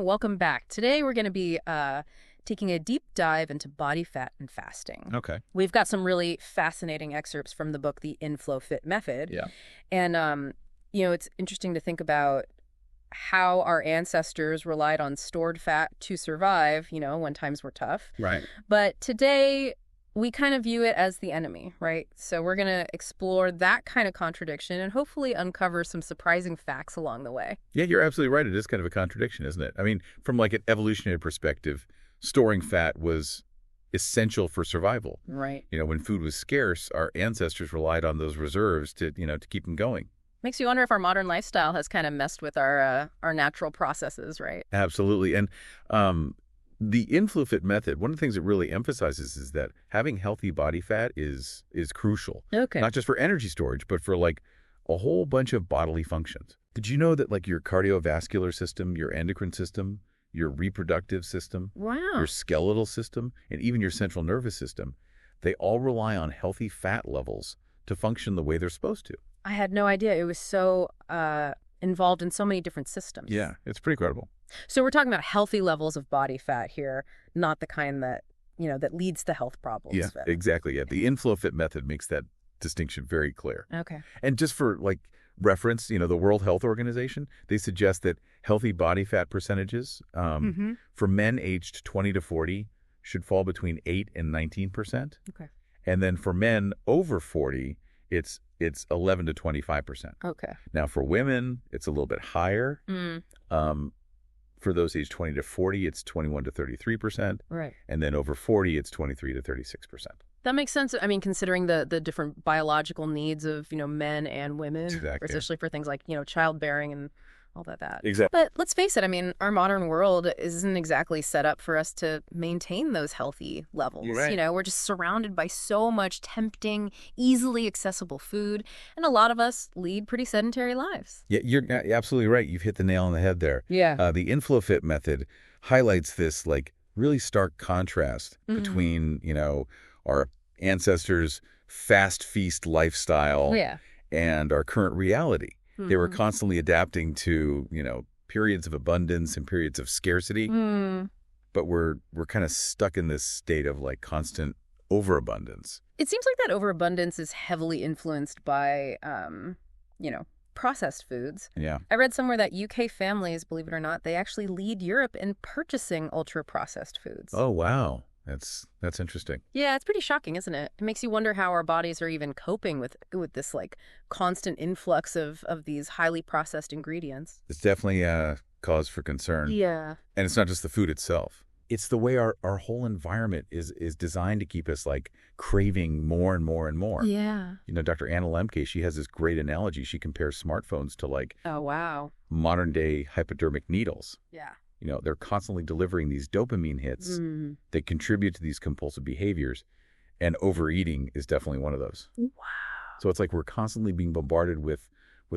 welcome back. Today we're going to be taking a deep dive into body fat and fasting. Okay. We've got some really fascinating excerpts from the book, The Inflow Fit Method. Yeah. And, it's interesting to think about how our ancestors relied on stored fat to survive, when times were tough. Right. But today we kind of view it as the enemy, right? So we're going to explore that kind of contradiction and hopefully uncover some surprising facts along the way. Yeah, you're absolutely right. It is kind of a contradiction, isn't it? I mean, from like an evolutionary perspective, storing fat was essential for survival. Right. When food was scarce, our ancestors relied on those reserves to keep them going. Makes you wonder if our modern lifestyle has kind of messed with our natural processes, right? Absolutely. And the Inflow Fit method, one of the things it really emphasizes is that having healthy body fat is crucial. Okay. Not just for energy storage, but for like a whole bunch of bodily functions. Did you know that like your cardiovascular system, your endocrine system, your reproductive system, Wow. your skeletal system, and even your central nervous system, they all rely on healthy fat levels to function the way they're supposed to? I had no idea. It was so involved in so many different systems. Yeah, it's pretty incredible. So we're talking about healthy levels of body fat here, not the kind that, that leads to health problems. Yeah, exactly. Yeah, the Inflow Fit method makes that distinction very clear. Okay. And just for like reference, the World Health Organization, they suggest that healthy body fat percentages for men aged 20 to 40 should fall between 8 and 19%. Okay. And then for men over 40, it's 11 to 25%. Okay. Now for women, it's a little bit higher. For those aged 20 to 40, it's 21 to 33%. Right. And then over 40, it's 23 to 36%. That makes sense. I mean, considering the different biological needs of, men and women, Exactly. especially for things like, childbearing and all that. Exactly. But let's face it, I mean, our modern world isn't exactly set up for us to maintain those healthy levels. Right. We're just surrounded by so much tempting, easily accessible food, and a lot of us lead pretty sedentary lives. Yeah, you're absolutely right. You've hit the nail on the head there. Yeah. The Inflow Fit method highlights this like really stark contrast between, our ancestors' fast feast lifestyle and our current reality. They were constantly adapting to, periods of abundance and periods of scarcity. But we're kind of stuck in this state of like constant overabundance. It seems like that overabundance is heavily influenced by, processed foods. Yeah. I read somewhere that UK families, believe it or not, they actually lead Europe in purchasing ultra-processed foods. Oh, wow. That's interesting. Yeah, it's pretty shocking, isn't it? It makes you wonder how our bodies are even coping with this like constant influx of these highly processed ingredients. It's definitely a cause for concern. Yeah. And it's not just the food itself. It's the way our whole environment is designed to keep us like craving more and more and more. Yeah. Dr. Anna Lemke, she has this great analogy. She compares smartphones to like modern day hypodermic needles. Yeah. They're constantly delivering these dopamine hits that contribute to these compulsive behaviors, and overeating is definitely one of those. Wow. So it's like we're constantly being bombarded with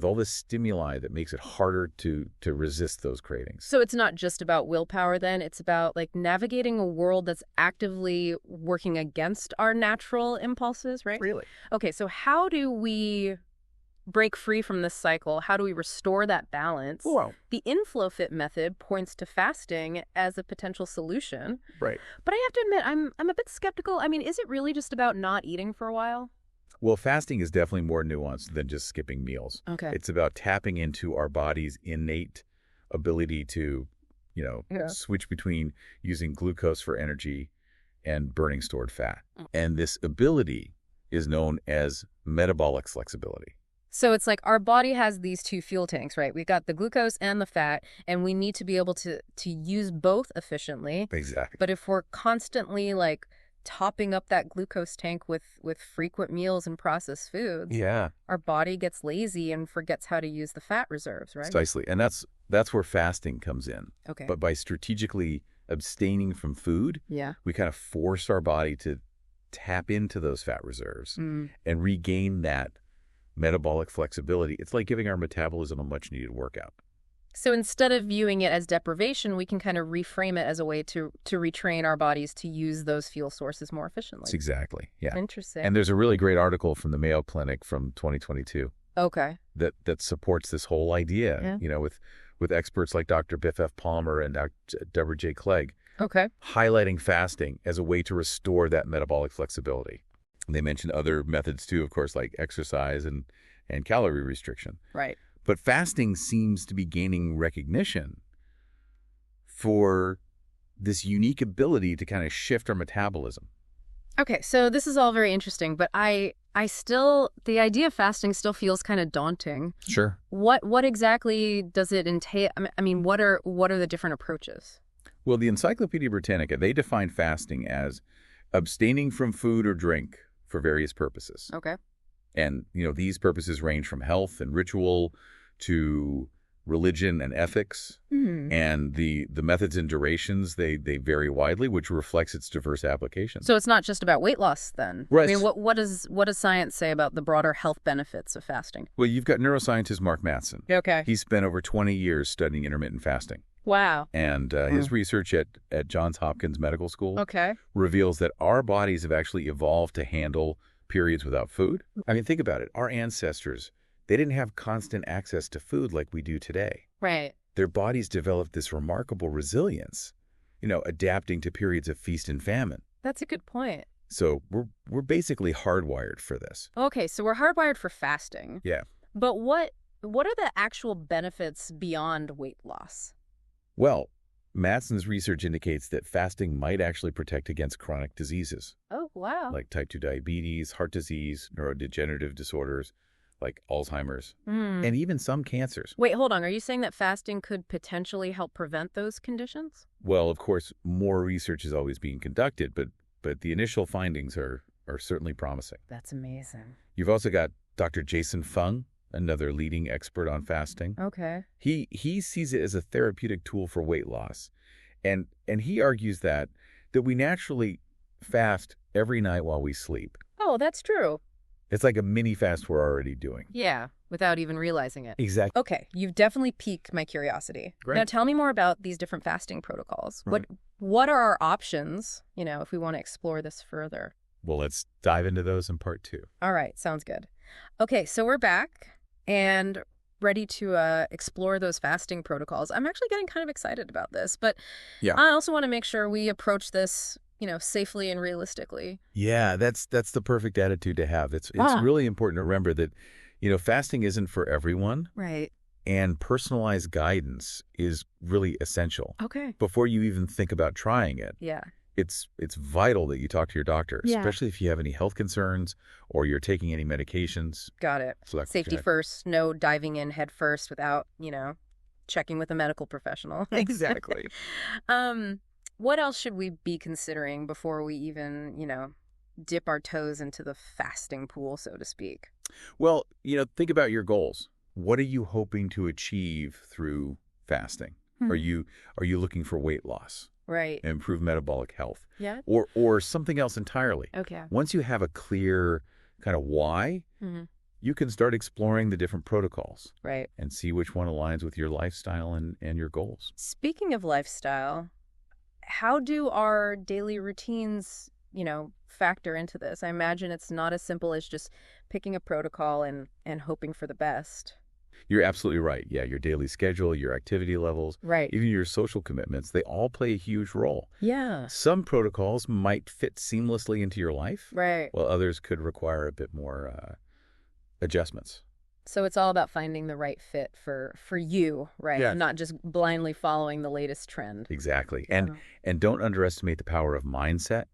all this stimuli that makes it harder to resist those cravings. So it's not just about willpower then, it's about like navigating a world that's actively working against our natural impulses, right? Really? Okay, so how do we break free from this cycle? How do we restore that balance? Wow. The Inflow Fit method points to fasting as a potential solution. Right. But I have to admit, I'm a bit skeptical. I mean, is it really just about not eating for a while? Well, fasting is definitely more nuanced than just skipping meals. Okay. It's about tapping into our body's innate ability to, switch between using glucose for energy and burning stored fat. And this ability is known as metabolic flexibility. So it's like our body has these two fuel tanks, right? We've got the glucose and the fat, and we need to be able to use both efficiently. Exactly. But if we're constantly like topping up that glucose tank with frequent meals and processed foods, our body gets lazy and forgets how to use the fat reserves, right? Precisely. And that's where fasting comes in. Okay. But by strategically abstaining from food, we kind of force our body to tap into those fat reserves and regain that metabolic flexibility. It's like giving our metabolism a much needed workout. So instead of viewing it as deprivation, we can kind of reframe it as a way to retrain our bodies to use those fuel sources more efficiently. That's exactly. Yeah. Interesting. And there's a really great article from the Mayo Clinic from 2022. Okay. That supports this whole idea, with with experts like Dr. Biff F. Palmer and Dr. Deborah J. Clegg, okay, highlighting fasting as a way to restore that metabolic flexibility. And they mentioned other methods too, of course, like exercise and calorie restriction. Right. But fasting seems to be gaining recognition for this unique ability to kind of shift our metabolism. Okay, so this is all very interesting, but I still, the idea of fasting still feels kind of daunting. Sure. What exactly does it entail? I mean, what are the different approaches? Well, the Encyclopedia Britannica, they define fasting as abstaining from food or drink for various purposes. Okay. And, these purposes range from health and ritual to religion and ethics. Mm-hmm. And the methods and durations, they vary widely, which reflects its diverse applications. So it's not just about weight loss then? Right. I mean, what does science say about the broader health benefits of fasting? Well, you've got neuroscientist Mark Mattson. Okay. He spent over 20 years studying intermittent fasting. Wow. And his research at Johns Hopkins Medical School reveals that our bodies have actually evolved to handle periods without food. I mean, think about it. Our ancestors, they didn't have constant access to food like we do today. Right. Their bodies developed this remarkable resilience, adapting to periods of feast and famine. That's a good point. So we're basically hardwired for this. Okay, so we're hardwired for fasting. Yeah. But what are the actual benefits beyond weight loss? Well, Mattson's research indicates that fasting might actually protect against chronic diseases. Oh, wow. Like type 2 diabetes, heart disease, neurodegenerative disorders, like Alzheimer's, and even some cancers. Wait, hold on. Are you saying that fasting could potentially help prevent those conditions? Well, of course, more research is always being conducted, but the initial findings are certainly promising. That's amazing. You've also got Dr. Jason Fung, another leading expert on fasting. Okay. He sees it as a therapeutic tool for weight loss. And he argues that we naturally fast every night while we sleep. Oh, that's true. It's like a mini fast we're already doing. Yeah, without even realizing it. Exactly. Okay, you've definitely piqued my curiosity. Great. Now tell me more about these different fasting protocols. Right. What are our options, if we want to explore this further? Well, let's dive into those in part 2. All right, sounds good. Okay, so we're back and ready to explore those fasting protocols. I'm actually getting kind of excited about this, but yeah. I also want to make sure we approach this safely and realistically. Yeah, that's the perfect attitude to have. It's really important to remember that, fasting isn't for everyone. Right. And personalized guidance is really essential. Okay. Before you even think about trying it. Yeah. It's vital that you talk to your doctor, especially if you have any health concerns or you're taking any medications. Got it. Safety first, no diving in head first without, checking with a medical professional. Exactly. What else should we be considering before we even, dip our toes into the fasting pool, so to speak? Well, think about your goals. What are you hoping to achieve through fasting? Are you looking for weight loss? Right. Improve metabolic health? Yeah. Or something else entirely? Okay. Once you have a clear kind of why, you can start exploring the different protocols. Right. And see which one aligns with your lifestyle and your goals. Speaking of lifestyle, how do our daily routines, factor into this? I imagine it's not as simple as just picking a protocol and hoping for the best. You're absolutely right. Yeah, your daily schedule, your activity levels, right, even your social commitments, they all play a huge role. Yeah. Some protocols might fit seamlessly into your life, right, while others could require a bit more adjustments. So it's all about finding the right fit for you, right? Yeah. Not just blindly following the latest trend. Exactly. And don't underestimate the power of mindset.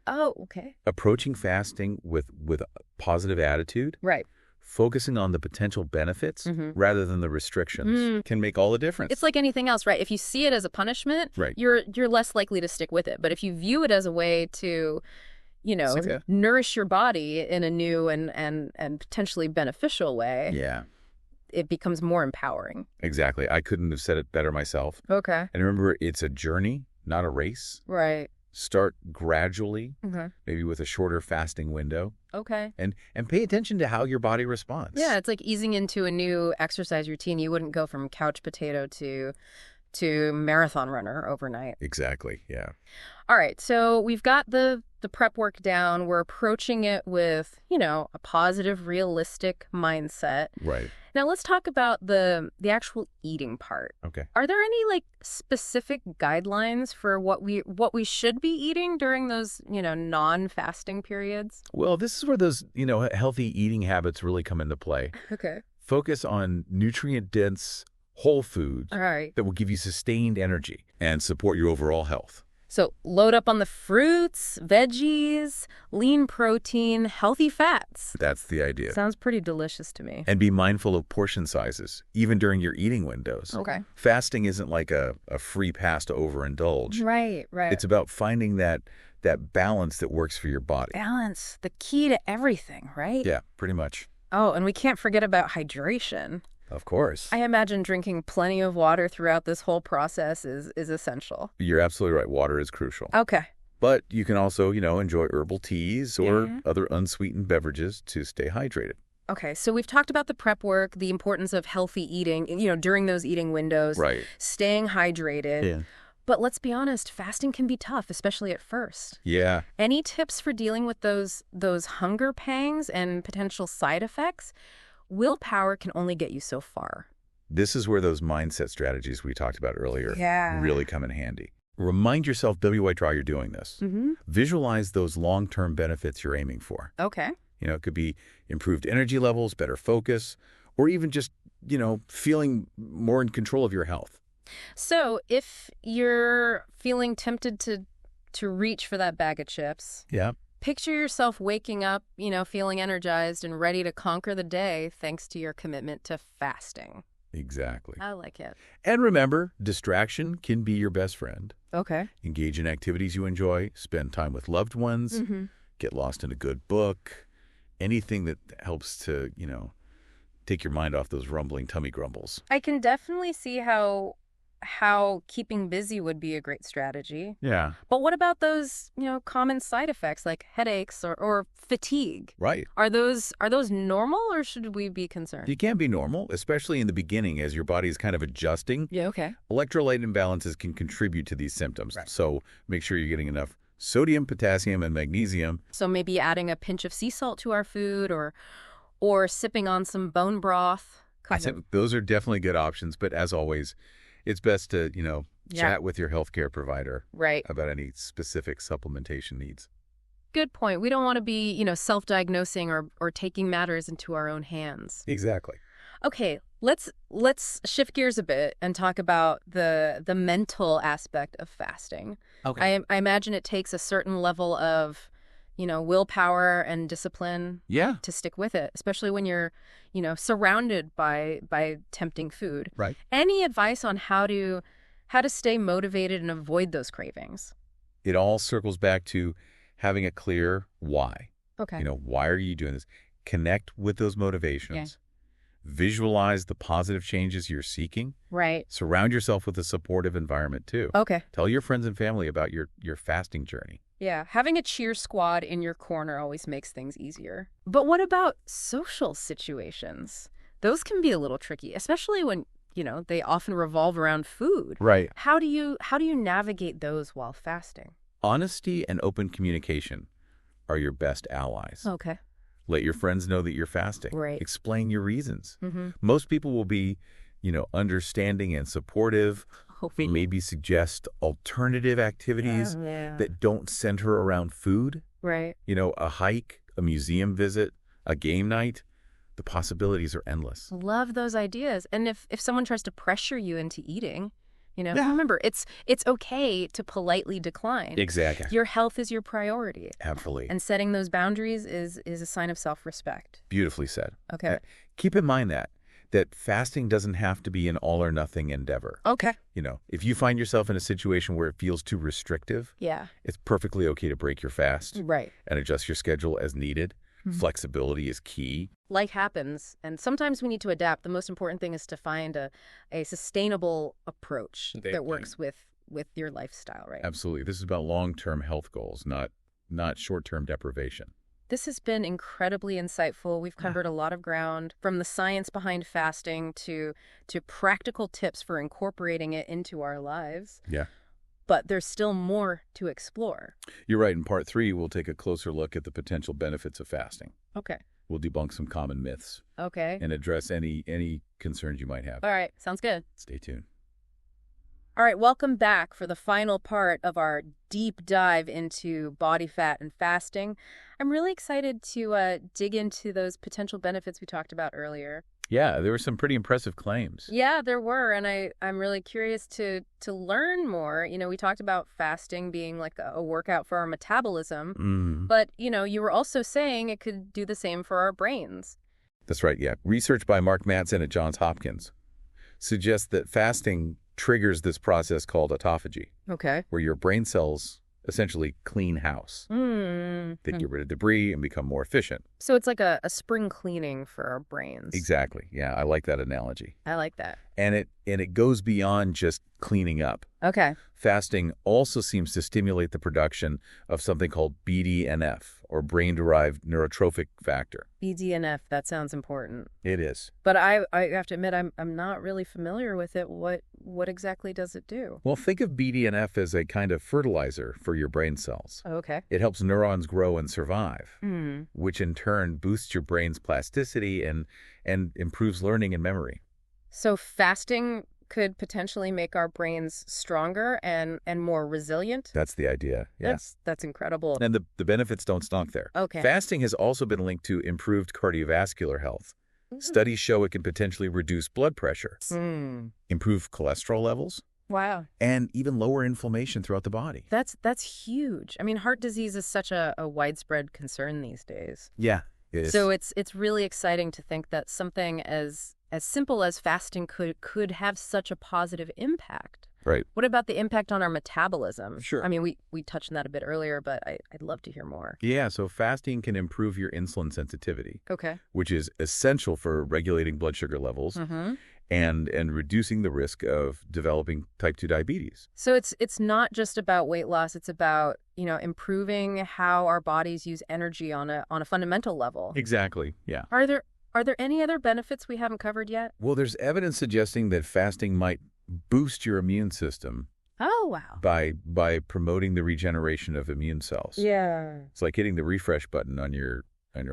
Oh, okay. Approaching fasting with a positive attitude. Right. Focusing on the potential benefits rather than the restrictions can make all the difference. It's like anything else, right? If you see it as a punishment, right, you're less likely to stick with it. But if you view it as a way to, nourish your body in a new and potentially beneficial way, it becomes more empowering. Exactly. I couldn't have said it better myself. Okay. And remember, it's a journey, not a race. Right. Start gradually, maybe with a shorter fasting window. Okay. And pay attention to how your body responds. Yeah, it's like easing into a new exercise routine. You wouldn't go from couch potato to marathon runner overnight. Exactly, yeah. All right, so we've got the prep work down. We're approaching it with, a positive, realistic mindset. Right. Now let's talk about the actual eating part. Okay. Are there any specific guidelines for what we should be eating during those, non-fasting periods? Well, this is where those, healthy eating habits really come into play. Okay. Focus on nutrient-dense whole foods that will give you sustained energy and support your overall health. So load up on the fruits, veggies, lean protein, healthy fats. That's the idea. Sounds pretty delicious to me. And be mindful of portion sizes, even during your eating windows. Okay. Fasting isn't like a free pass to overindulge. Right. It's about finding that balance that works for your body. Balance, the key to everything, right? Yeah, pretty much. Oh, and we can't forget about hydration. Of course. I imagine drinking plenty of water throughout this whole process is essential. You're absolutely right. Water is crucial. Okay. But you can also, enjoy herbal teas or other unsweetened beverages to stay hydrated. Okay, so we've talked about the prep work, the importance of healthy eating, during those eating windows. Right. Staying hydrated. Yeah. But let's be honest, fasting can be tough, especially at first. Yeah. Any tips for dealing with those hunger pangs and potential side effects? Willpower can only get you so far. This is where those mindset strategies we talked about earlier really come in handy. Remind yourself why you're doing this. Mm-hmm. Visualize those long-term benefits you're aiming for. Okay. It could be improved energy levels, better focus, or even just, feeling more in control of your health. So if you're feeling tempted to reach for that bag of chips, picture yourself waking up, feeling energized and ready to conquer the day thanks to your commitment to fasting. Exactly. I like it. And remember, distraction can be your best friend. Okay. Engage in activities you enjoy, spend time with loved ones, get lost in a good book, anything that helps to, take your mind off those rumbling tummy grumbles. I can definitely see how keeping busy would be a great strategy. Yeah. But what about those, common side effects like headaches or fatigue? Right. Are those normal or should we be concerned? You can be normal, especially in the beginning as your body is kind of adjusting. Yeah, okay. Electrolyte imbalances can contribute to these symptoms. Right. So make sure you're getting enough sodium, potassium, and magnesium. So maybe adding a pinch of sea salt to our food or sipping on some bone broth. I think those are definitely good options, but as always, it's best to, chat with your healthcare provider about any specific supplementation needs. Good point. We don't want to be, self-diagnosing or taking matters into our own hands. Exactly. Okay, let's shift gears a bit and talk about the mental aspect of fasting. Okay. I imagine it takes a certain level of, willpower and discipline to stick with it, especially when you're, surrounded by tempting food. Right. Any advice on how to stay motivated and avoid those cravings? It all circles back to having a clear why. Okay. Why are you doing this? Connect with those motivations. Visualize the positive changes you're seeking. Right. Surround yourself with a supportive environment, too. Okay. Tell your friends and family about your fasting journey. Yeah, having a cheer squad in your corner always makes things easier. But what about social situations? Those can be a little tricky, especially when, they often revolve around food. Right. How do you navigate those while fasting? Honesty and open communication are your best allies. Okay. Let your friends know that you're fasting. Right. Explain your reasons. Mm-hmm. Most people will be, understanding and supportive. Maybe suggest alternative activities that don't center around food. Right. A hike, a museum visit, a game night. The possibilities are endless. Love those ideas. And if someone tries to pressure you into eating, remember, it's okay to politely decline. Exactly. Your health is your priority. Absolutely. And setting those boundaries is a sign of self-respect. Beautifully said. Okay. Keep in mind that fasting doesn't have to be an all-or-nothing endeavor. Okay. If you find yourself in a situation where it feels too restrictive, it's perfectly okay to break your fast. Right. And adjust your schedule as needed. Mm-hmm. Flexibility is key. Life happens, and sometimes we need to adapt. The most important thing is to find a sustainable approach that works with your lifestyle, right? Absolutely. This is about long-term health goals, not short-term deprivation. This has been incredibly insightful. We've covered a lot of ground, from the science behind fasting to practical tips for incorporating it into our lives. Yeah. But there's still more to explore. You're right. In part 3, we'll take a closer look at the potential benefits of fasting. Okay. we'll debunk some common myths. Okay. And address any concerns you might have. All right. Sounds good. Stay tuned. All right. Welcome back for the final part of our deep dive into body fat and fasting. I'm really excited to dig into those potential benefits we talked about earlier. Yeah, there were some pretty impressive claims. Yeah, there were, and I'm really curious to learn more. You know, we talked about fasting being like a workout for our metabolism, but, you know, you were also saying it could do the same for our brains. That's right, yeah. Research by Mark Mattson at Johns Hopkins suggests that fasting triggers this process called autophagy. Okay. Where your brain cells essentially clean house. They get rid of debris and become more efficient. So it's like a spring cleaning for our brains. Exactly. Yeah, I like that analogy. I like that. And it goes beyond just cleaning up. Okay. Fasting also seems to stimulate the production of something called BDNF, or brain-derived neurotrophic factor. BDNF, that sounds important. It is. But I have to admit, I'm not really familiar with it. What exactly does it do? Well, think of BDNF as a kind of fertilizer for your brain cells. Okay. It helps neurons grow and survive, which in turn boosts your brain's plasticity and improves learning and memory. So fasting could potentially make our brains stronger and more resilient? That's the idea, yeah. That's incredible. And the benefits don't stop there. Okay. Fasting has also been linked to improved cardiovascular health. Studies show it can potentially reduce blood pressure, improve cholesterol levels, wow, and even lower inflammation throughout the body. That's huge. I mean, heart disease is such a widespread concern these days. Yeah, it is. So it's really exciting to think that something as simple as fasting could have such a positive impact. Right. What about the impact on our metabolism? Sure. I mean, we touched on that a bit earlier, but I'd love to hear more. Yeah, so fasting can improve your insulin sensitivity. Okay. Which is essential for regulating blood sugar levels and reducing the risk of developing type 2 diabetes. So it's not just about weight loss, it's about, improving how our bodies use energy on a fundamental level. Exactly. Yeah. Are there any other benefits we haven't covered yet? Well, there's evidence suggesting that fasting might boost your immune system. Oh, wow. By promoting the regeneration of immune cells. Yeah. It's like hitting the refresh button on your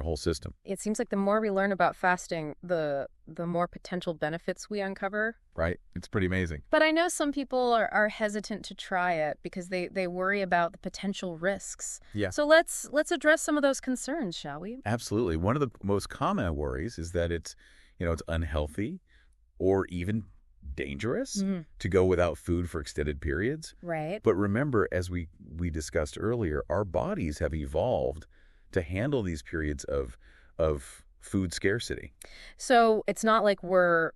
whole system. It seems like the more we learn about fasting, the more potential benefits we uncover. Right. It's pretty amazing. But I know some people are hesitant to try it because they worry about the potential risks. Yeah. So let's address some of those concerns, shall we? Absolutely. One of the most common worries is that it's unhealthy or even dangerous to go without food for extended periods. Right. But remember, as we discussed earlier, our bodies have evolved to handle these periods of food scarcity. So it's not like we're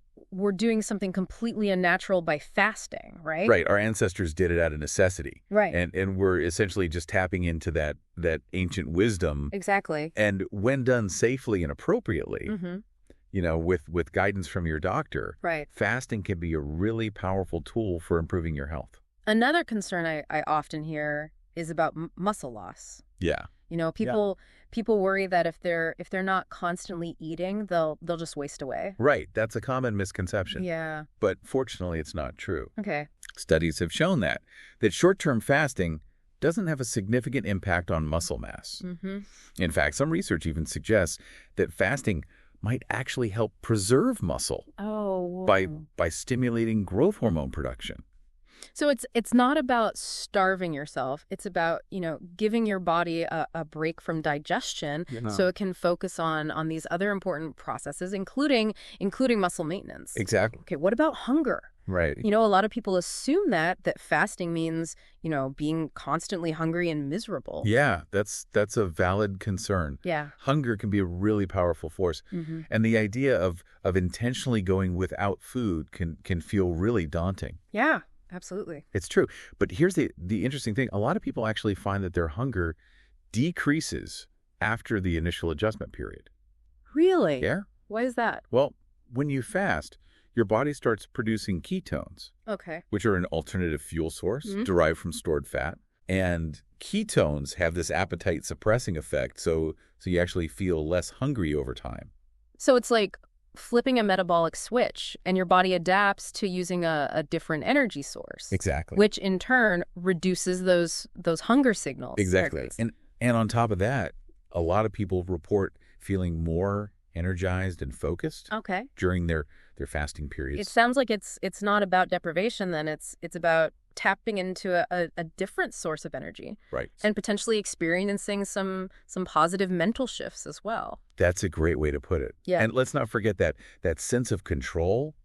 doing something completely unnatural by fasting, right? Right. Our ancestors did it out of necessity. Right. And we're essentially just tapping into that ancient wisdom. Exactly. And when done safely and appropriately, with guidance from your doctor, right, fasting can be a really powerful tool for improving your health. Another concern I often hear is about muscle loss. Yeah. People worry that if they're not constantly eating, they'll just waste away. Right. That's a common misconception. Yeah. But fortunately, it's not true. Okay. Studies have shown that short-term fasting doesn't have a significant impact on muscle mass. In fact, some research even suggests that fasting might actually help preserve muscle by stimulating growth hormone production. So it's not about starving yourself. It's about, giving your body a break from digestion so it can focus on these other important processes, including muscle maintenance. Exactly. Okay, what about hunger? Right. A lot of people assume that fasting means, being constantly hungry and miserable. Yeah, that's a valid concern. Yeah. Hunger can be a really powerful force. And the idea of intentionally going without food can feel really daunting. Yeah, absolutely. It's true. But here's the interesting thing. A lot of people actually find that their hunger decreases after the initial adjustment period. Really? Yeah. Why is that? Well, when you fast, your body starts producing ketones, which are an alternative fuel source derived from stored fat. And ketones have this appetite suppressing effect, so you actually feel less hungry over time. So it's like flipping a metabolic switch, and your body adapts to using a different energy source. Exactly. Which in turn reduces those hunger signals. Exactly. And on top of that, A lot of people report feeling more energized and focused during their fasting periods. It sounds like it's not about deprivation then. It's about tapping into a different source of energy. Right. And potentially experiencing some positive mental shifts as well. That's a great way to put it. Yeah. And let's not forget that sense of control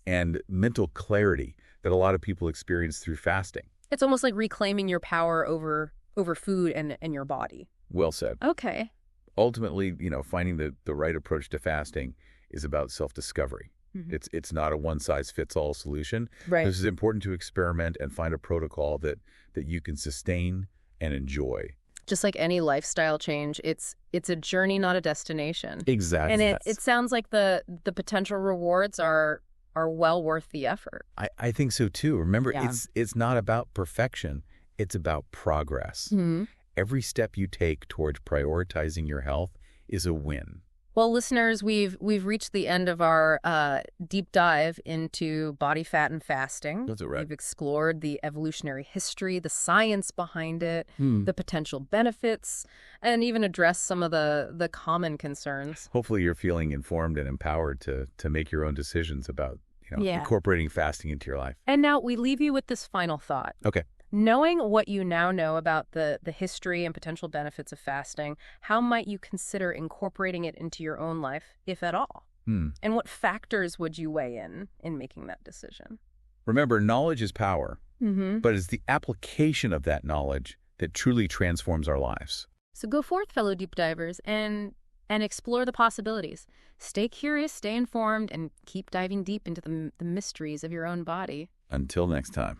and mental clarity that a lot of people experience through fasting. It's almost like reclaiming your power over food and your body. Well said. Okay. Ultimately, finding the right approach to fasting is about self-discovery. Mm-hmm. It's not a one-size-fits-all solution. Right. This is important to experiment and find a protocol that you can sustain and enjoy. Just like any lifestyle change, it's a journey, not a destination. Exactly. And it sounds like the potential rewards are well worth the effort. I think so too. Remember, it's not about perfection. It's about progress. Mm-hmm. Every step you take towards prioritizing your health is a win. Well, listeners, we've reached the end of our deep dive into body fat and fasting. That's right. We've explored the evolutionary history, the science behind it, the potential benefits, and even addressed some of the common concerns. Hopefully you're feeling informed and empowered to make your own decisions about incorporating fasting into your life. And now we leave you with this final thought. Okay. Knowing what you now know about the history and potential benefits of fasting, how might you consider incorporating it into your own life, if at all? And what factors would you weigh in making that decision? Remember, knowledge is power, but it's the application of that knowledge that truly transforms our lives. So go forth, fellow deep divers, and explore the possibilities. Stay curious, stay informed, and keep diving deep into the mysteries of your own body. Until next time.